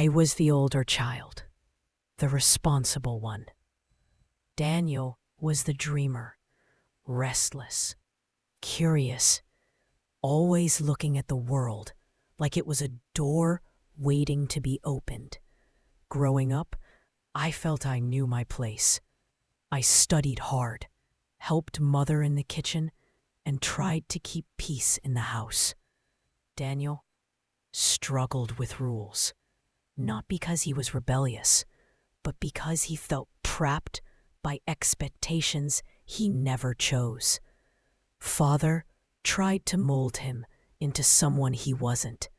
I was the older child, the responsible one. Daniel was the dreamer, restless, curious, always looking at the world like it was a door waiting to be opened. Growing up, I felt I knew my place. I studied hard, helped mother in the kitchen, and tried to keep peace in the house. Daniel struggled with rules, not because he was rebellious, but because he felt trapped by expectations he never chose. Father tried to mold him into someone he wasn't.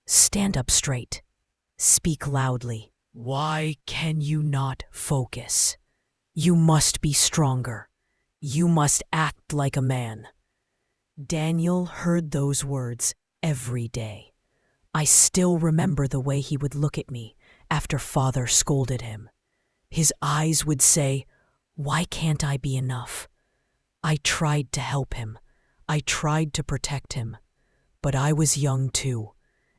Stand up straight. Speak loudly. Why can you not focus? You must be stronger. You must act like a man. Daniel heard those words every day. I still remember the way he would look at me after Father scolded him. His eyes would say, "Why can't I be enough?" I tried to help him. I tried to protect him. But I was young too,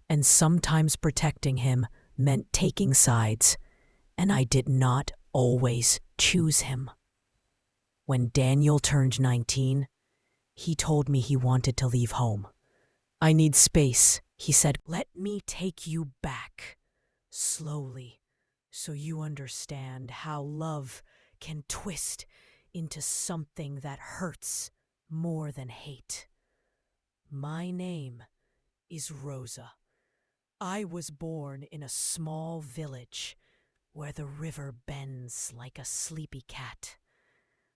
and sometimes protecting him meant taking sides, and I did not always choose him. When Daniel turned 19, he told me he wanted to leave home. "I need space," he said. "Let me take you back, slowly, so you understand how love can twist into something that hurts more than hate. My name is Rosa. I was born in a small village where the river bends like a sleepy cat.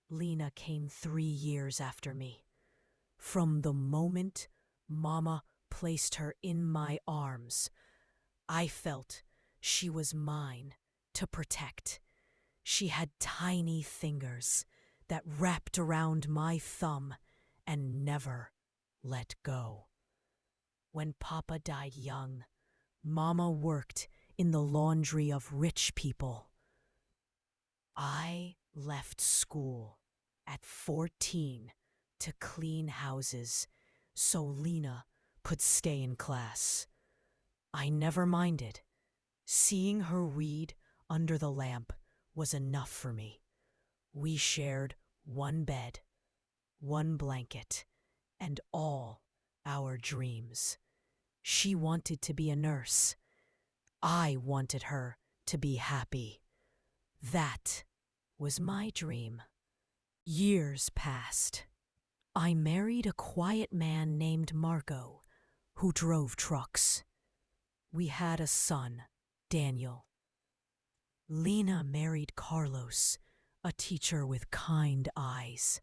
Lina came 3 years after me. From the moment Mama placed her in my arms, I felt she was mine to protect. She had tiny fingers that wrapped around my thumb and never let go. When Papa died young, Mama worked in the laundry of rich people. I left school at 14 to clean houses so Lina could stay in class. I never minded. Seeing her weed under the lamp was enough for me. We shared one bed, one blanket, and all our dreams. She wanted to be a nurse. I wanted her to be happy. That was my dream. Years passed. I married a quiet man named Marco, who drove trucks. We had a son, Daniel. Lina married Carlos, a teacher with kind eyes.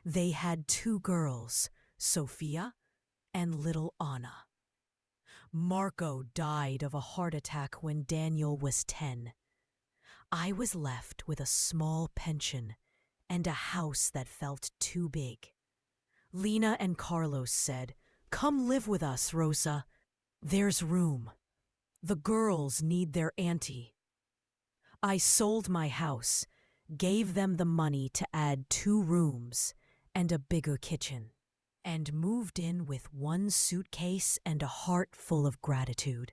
They had 2 girls, Sophia and little Anna. Marco died of a heart attack when Daniel was 10. I was left with a small pension and a house that felt too big. Lina and Carlos said, "Come live with us, Rosa. There's room. The girls need their auntie." I sold my house, gave them the money to add 2 rooms and a bigger kitchen, and moved in with 1 suitcase and a heart full of gratitude.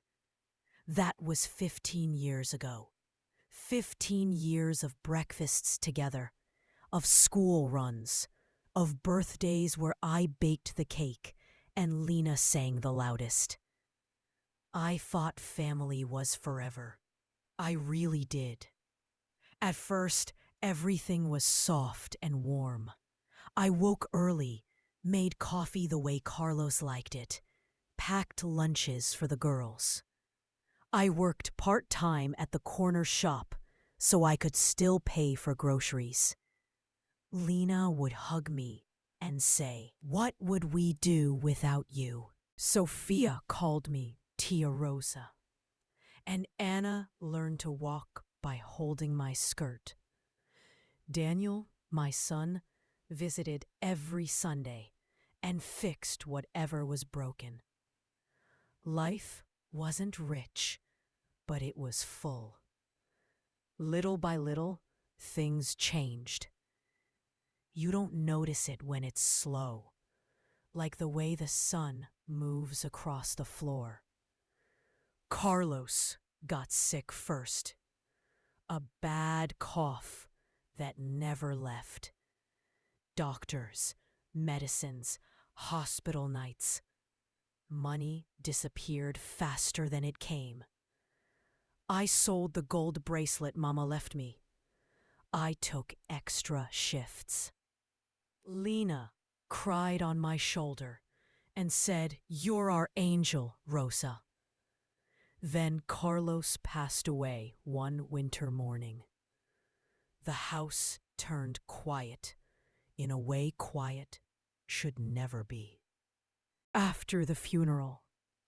That was 15 years ago. 15 years of breakfasts together, of school runs, of birthdays where I baked the cake and Lina sang the loudest. I thought family was forever. I really did. At first, everything was soft and warm. I woke early, made coffee the way Carlos liked it, packed lunches for the girls. I worked part-time at the corner shop so I could still pay for groceries. Lina would hug me and say, "What would we do without you?" Sophia called me Tia Rosa, and Anna learned to walk by holding my skirt. Daniel, my son, visited every Sunday and fixed whatever was broken. Life wasn't rich, but it was full. Little by little, things changed. You don't notice it when it's slow, like the way the sun moves across the floor. Carlos got sick first. A bad cough that never left. Doctors, medicines, hospital nights. Money disappeared faster than it came. I sold the gold bracelet Mama left me. I took extra shifts. Lina cried on my shoulder and said, "You're our angel, Rosa." Then Carlos passed away one winter morning. The house turned quiet in a way quiet should never be. After the funeral,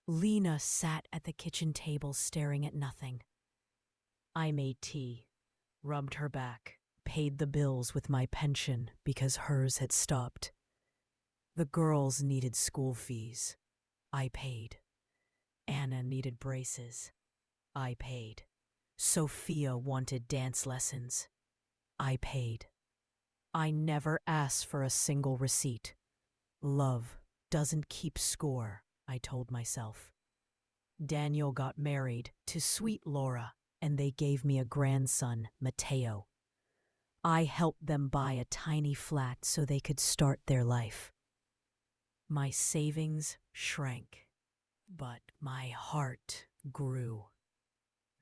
Lina sat at the kitchen table staring at nothing. I made tea, rubbed her back, paid the bills with my pension because hers had stopped. The girls needed school fees. I paid. Anna needed braces. I paid. Sophia wanted dance lessons. I paid. I never asked for a single receipt. Love doesn't keep score, I told myself. Daniel got married to sweet Laura, and they gave me a grandson, Mateo. I helped them buy a tiny flat so they could start their life. My savings shrank, but my heart grew.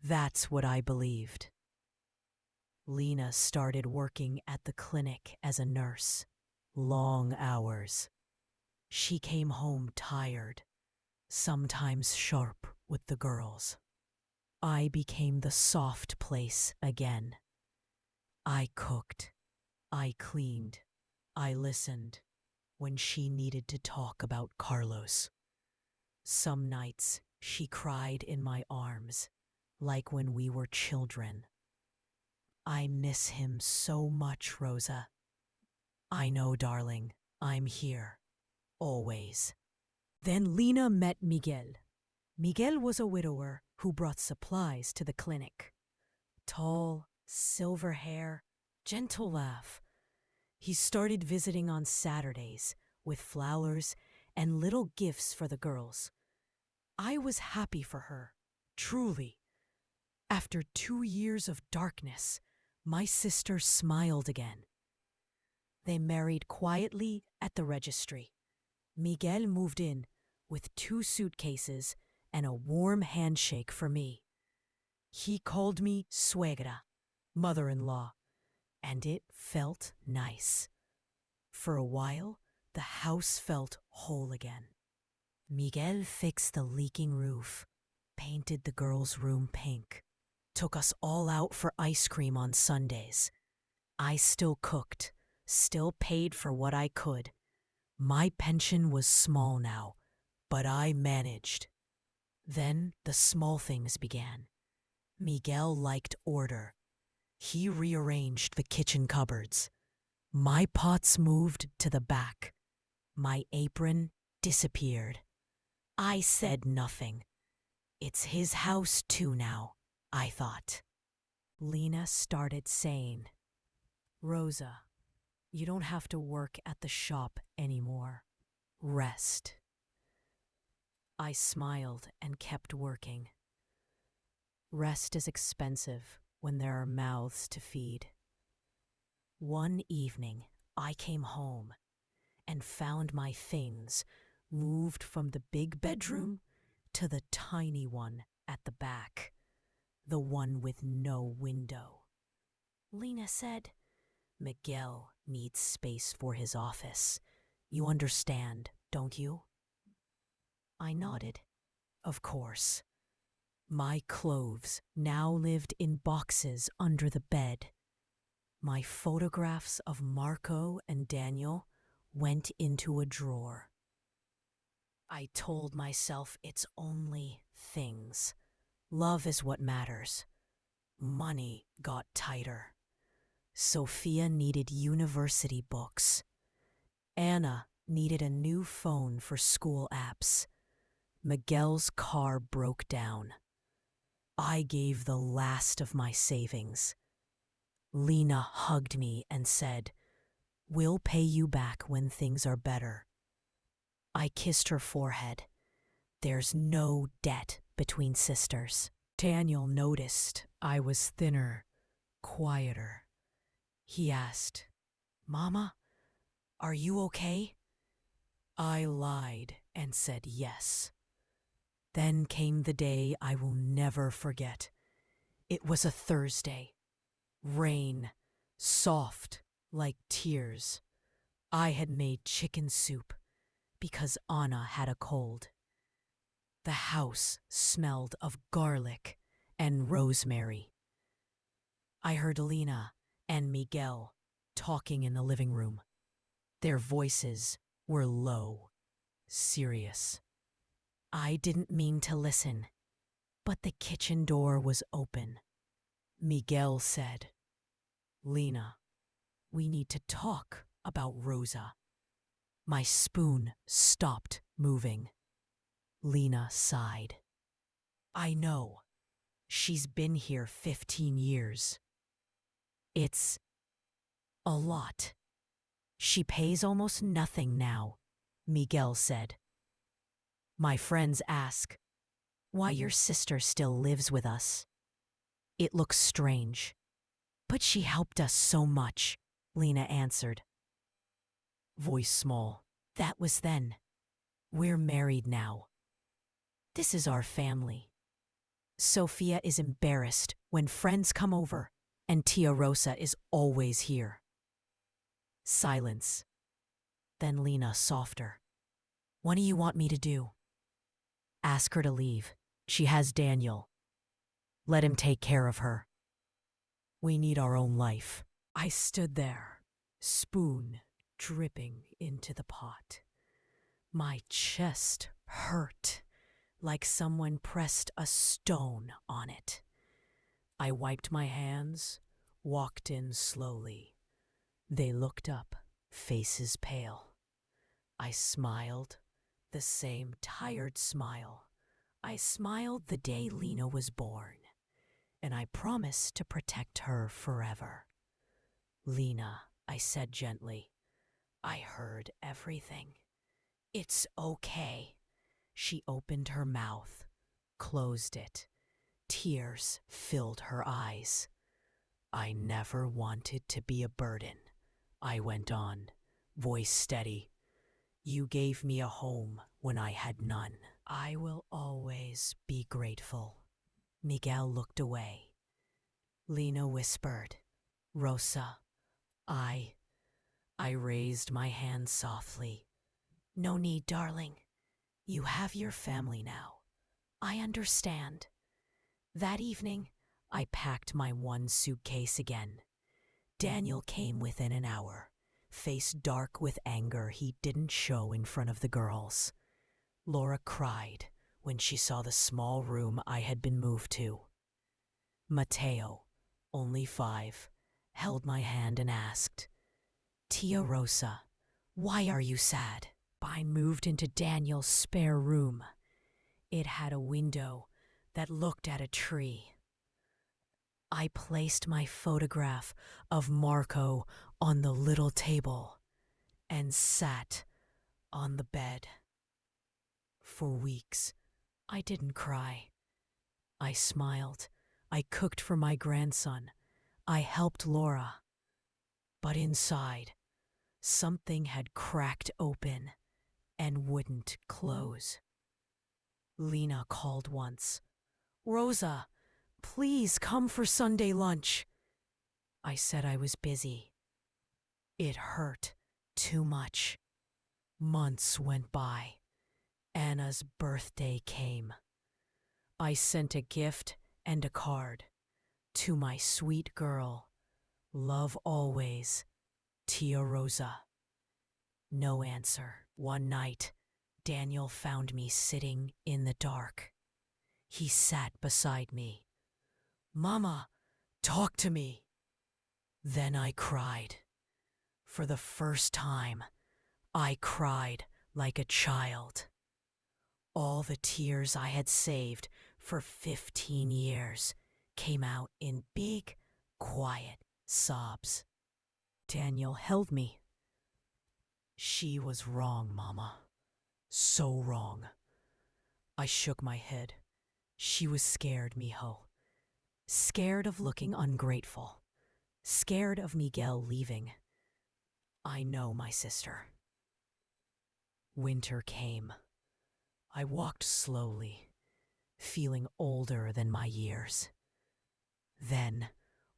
That's what I believed. Lina started working at the clinic as a nurse. Long hours. She came home tired, sometimes sharp with the girls. I became the soft place again. I cooked. I cleaned. I listened when she needed to talk about Carlos. Some nights she cried in my arms, like when we were children. I miss him so much, Rosa. I know, darling, I'm here, always. Then Lina met Miguel. Miguel was a widower who brought supplies to the clinic. Tall, silver hair, gentle laugh. He started visiting on Saturdays with flowers and little gifts for the girls. I was happy for her, truly. After 2 years of darkness, my sister smiled again. They married quietly at the registry. Miguel moved in with 2 suitcases and a warm handshake for me. He called me suegra, mother-in-law, and it felt nice. For a while, the house felt whole again. Miguel fixed the leaking roof, painted the girls' room pink, took us all out for ice cream on Sundays. I still cooked, still paid for what I could. My pension was small now, but I managed. Then the small things began. Miguel liked order. He rearranged the kitchen cupboards. My pots moved to the back. My apron disappeared. I said nothing. It's his house too now, I thought. Lina started saying, "Rosa, you don't have to work at the shop anymore. Rest." I smiled and kept working. Rest is expensive when there are mouths to feed. One evening, I came home and found my things moved from the big bedroom to the tiny one at the back, the one with no window. Lina said, "Miguel needs space for his office. You understand, don't you?" I nodded. Of course. My clothes now lived in boxes under the bed. My photographs of Marco and Daniel went into a drawer. I told myself it's only things. Love is what matters. Money got tighter. Sophia needed university books. Anna needed a new phone for school apps. Miguel's car broke down. I gave the last of my savings. Lina hugged me and said, "We'll pay you back when things are better." I kissed her forehead. There's no debt between sisters. Daniel noticed I was thinner, quieter. He asked, "Mama, are you okay?" I lied and said yes. Then came the day I will never forget. It was a Thursday. Rain, soft like tears. I had made chicken soup because Anna had a cold. The house smelled of garlic and rosemary. I heard Lina and Miguel talking in the living room. Their voices were low, serious. I didn't mean to listen, but the kitchen door was open. Miguel said, "Lina, we need to talk about Rosa." My spoon stopped moving. Lina sighed. "I know. She's been here 15 years. It's a lot. She pays almost nothing now," Miguel said. "My friends ask why your sister still lives with us. It looks strange, but she helped us so much," Lina answered. Voice small. "That was then. We're married now. This is our family." Sophia is embarrassed when friends come over, and Tia Rosa is always here. Silence. Then Lina, softer. "What do you want me to do?" "Ask her to leave. She has Daniel. Let him take care of her. We need our own life." I stood there, spoon dripping into the pot. My chest hurt like someone pressed a stone on it. I wiped my hands, walked in slowly. They looked up, faces pale. I smiled, the same tired smile. I smiled the day Lina was born, and I promised to protect her forever. "Lina," I said gently, "I heard everything. It's okay." She opened her mouth, closed it. Tears filled her eyes. "I never wanted to be a burden," I went on, voice steady. "You gave me a home when I had none. I will always be grateful." Miguel looked away. Lina whispered, "Rosa, I raised my hand softly. "No need, darling. You have your family now. I understand." That evening, I packed my one suitcase again. Daniel came within an hour, face dark with anger he didn't show in front of the girls. Laura cried when she saw the small room I had been moved to. Mateo, only 5, held my hand and asked, "Tia Rosa, why are you sad?" I moved into Daniel's spare room. It had a window that looked at a tree. I placed my photograph of Marco on the little table and sat on the bed. For weeks, I didn't cry. I smiled. I cooked for my grandson. I helped Laura. But inside, something had cracked open and wouldn't close. Lina called once. "Rosa, please come for Sunday lunch." I said I was busy. It hurt too much. Months went by. Anna's birthday came. I sent a gift and a card. "To my sweet girl, love always, Tia Rosa." No answer. One night, Daniel found me sitting in the dark. He sat beside me. "Mama, talk to me." Then I cried. For the first time, I cried like a child. All the tears I had saved for 15 years came out in big, quiet sobs. Daniel held me. "She was wrong, Mama. So wrong." I shook my head. She was scared, mijo. Scared of looking ungrateful. Scared of Miguel leaving. I know, my sister. Winter came. I walked slowly, feeling older than my years. Then,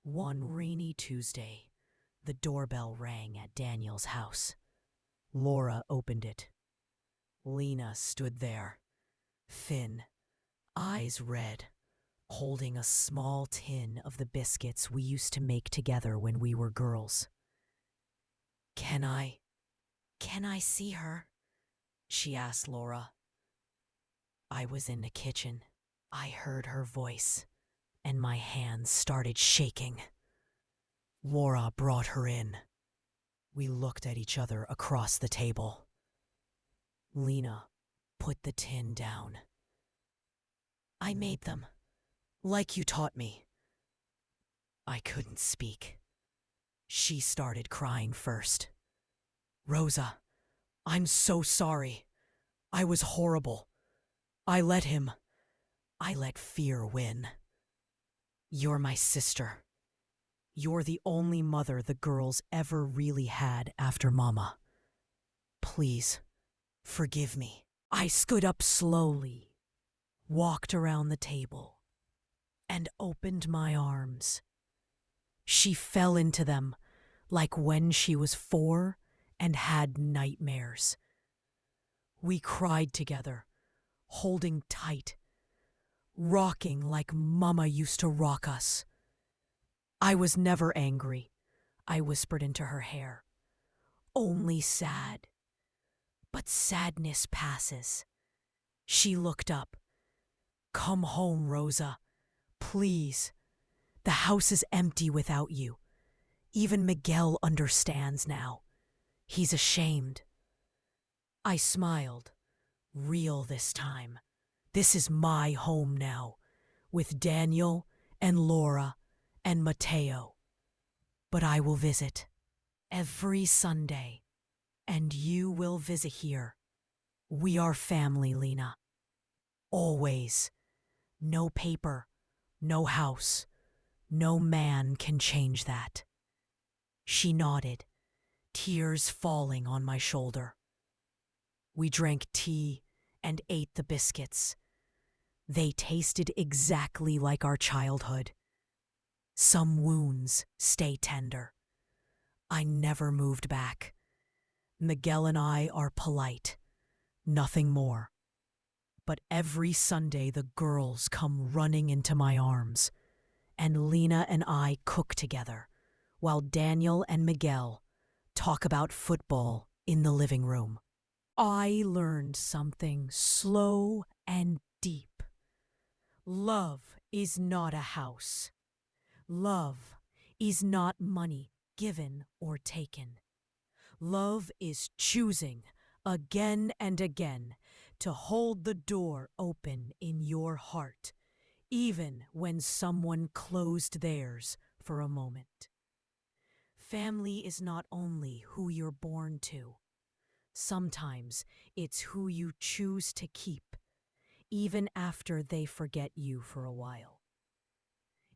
one rainy Tuesday, the doorbell rang at Daniel's house. Laura opened it. Lina stood there, thin, eyes red, holding a small tin of the biscuits we used to make together when we were girls. Can I see her?" she asked Laura. I was in the kitchen. I heard her voice, and my hands started shaking. Laura brought her in. We looked at each other across the table. Lina put the tin down. "I made them, like you taught me." I couldn't speak. She started crying first. "Rosa, I'm so sorry. I was horrible. I let fear win. You're my sister. You're the only mother the girls ever really had after Mama. Please, forgive me." I stood up slowly, walked around the table, and opened my arms. She fell into them like when she was 4 and had nightmares. We cried together, holding tight, rocking like Mama used to rock us. I was never angry, I whispered into her hair. Only sad. But sadness passes. She looked up. "Come home, Rosa. Please. The house is empty without you. Even Miguel understands now. He's ashamed." I smiled, real this time. This is my home now, with Daniel and Laura and Mateo. But I will visit every Sunday, and you will visit here. We are family, Lina. Always. No paper, no house, no man can change that. She nodded, tears falling on my shoulder. We drank tea and ate the biscuits. They tasted exactly like our childhood. Some wounds stay tender. I never moved back. Miguel and I are polite, nothing more. But every Sunday the girls come running into my arms, and Lina and I cook together, while Daniel and Miguel talk about football in the living room. I learned something slow and deep. Love is not a house. Love is not money given or taken. Love is choosing again and again to hold the door open in your heart, even when someone closed theirs for a moment. Family is not only who you're born to. Sometimes it's who you choose to keep, even after they forget you for a while.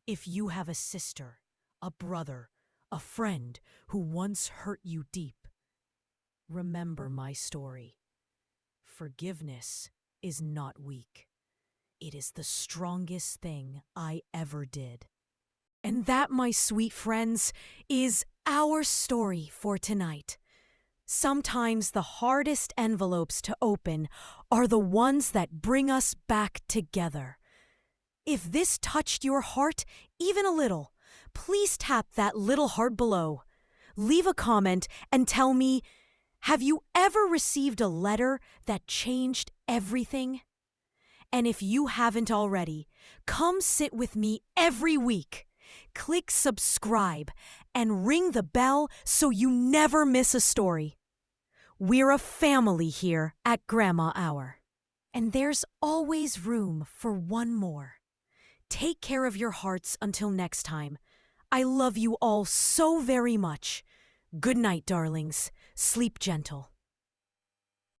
If you have a sister, a brother, a friend who once hurt you deep, remember my story. Forgiveness is not weak. It is the strongest thing I ever did. And that, my sweet friends, is our story for tonight. Sometimes the hardest envelopes to open are the ones that bring us back together. If this touched your heart even a little, please tap that little heart below. Leave a comment and tell me, have you ever received a letter that changed everything? And if you haven't already, come sit with me every week. Click subscribe and ring the bell so you never miss a story. We're a family here at Grandma Hour. And there's always room for one more. Take care of your hearts until next time. I love you all so very much. Good night, darlings. Sleep gentle.